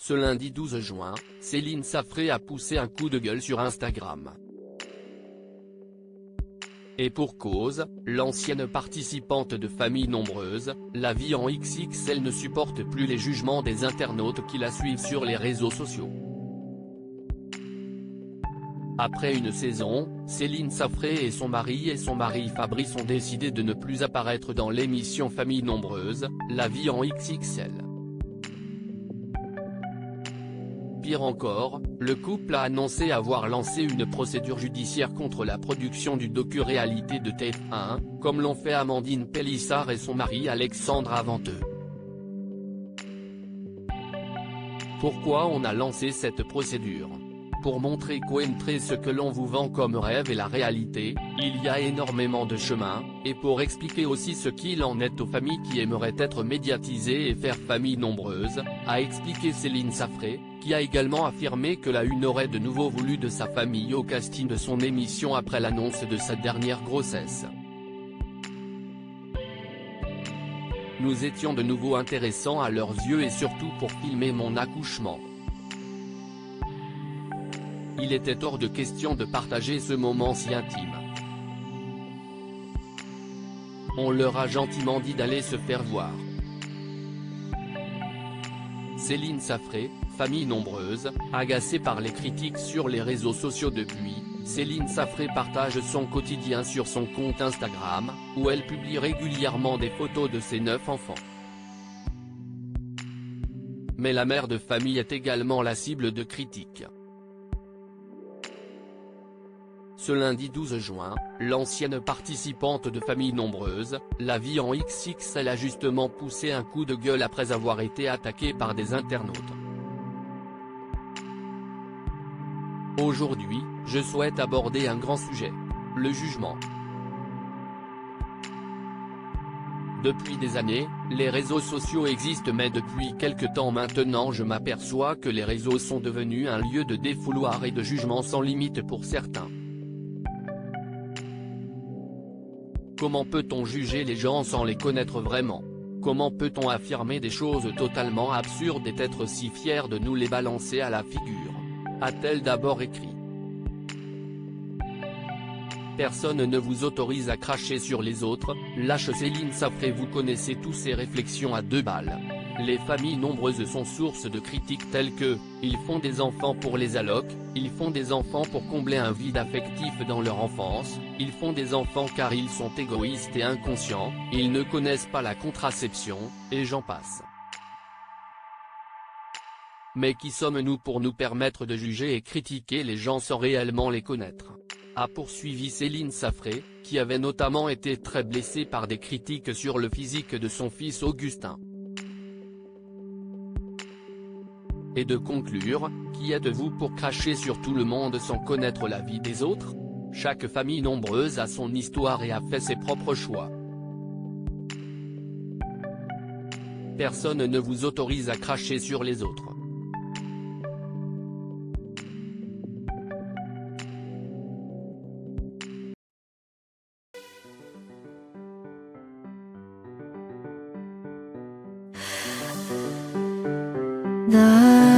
Ce lundi 12 juin, Céline Safré a poussé un coup de gueule sur Instagram. Et pour cause, l'ancienne participante de Famille Nombreuse, la vie en XXL ne supporte plus les jugements des internautes qui la suivent sur les réseaux sociaux. Après une saison, Céline Safré et son mari Fabrice ont décidé de ne plus apparaître dans l'émission Famille Nombreuse, la vie en XXL. Pire encore, le couple a annoncé avoir lancé une procédure judiciaire contre la production du docu-réalité de TF1, comme l'ont fait Amandine Pélissard et son mari Alexandre Avanteux. Pourquoi on a lancé cette procédure? Pour montrer qu'entre ce que l'on vous vend comme rêve et la réalité, il y a énormément de chemin, et pour expliquer aussi ce qu'il en est aux familles qui aimeraient être médiatisées et faire famille nombreuse, a expliqué Céline Safré, qui a également affirmé que la Une aurait de nouveau voulu de sa famille au casting de son émission après l'annonce de sa dernière grossesse. Nous étions de nouveau intéressants à leurs yeux et surtout pour filmer mon accouchement. Il était hors de question de partager ce moment si intime. On leur a gentiment dit d'aller se faire voir. Céline Safré, famille nombreuse, agacée par les critiques sur les réseaux sociaux depuis, Céline Safré partage son quotidien sur son compte Instagram, où elle publie régulièrement des photos de ses 9 enfants. Mais la mère de famille est également la cible de critiques. Ce lundi 12 juin, l'ancienne participante de Famille Nombreuse, la vie en XXL a justement poussé un coup de gueule après avoir été attaquée par des internautes. Aujourd'hui, je souhaite aborder un grand sujet. Le jugement. Depuis des années, les réseaux sociaux existent mais depuis quelque temps maintenant je m'aperçois que les réseaux sont devenus un lieu de défouloir et de jugement sans limite pour certains. Comment peut-on juger les gens sans les connaître vraiment? Comment peut-on affirmer des choses totalement absurdes et être si fier de nous les balancer à la figure? A-t-elle d'abord écrit. Personne ne vous autorise à cracher sur les autres, lâche Céline Safré. Vous connaissez tous ces réflexions à 2 balles. Les familles nombreuses sont source de critiques telles que « ils font des enfants pour les allocs »,« ils font des enfants pour combler un vide affectif dans leur enfance »,« ils font des enfants car ils sont égoïstes et inconscients, ils ne connaissent pas la contraception », et j'en passe. Mais qui sommes-nous pour nous permettre de juger et critiquer les gens sans réellement les connaître? A poursuivi Céline Safré, qui avait notamment été très blessée par des critiques sur le physique de son fils Augustin. Et de conclure, qui êtes-vous pour cracher sur tout le monde sans connaître la vie des autres? Chaque famille nombreuse a son histoire et a fait ses propres choix. Personne ne vous autorise à cracher sur les autres. 나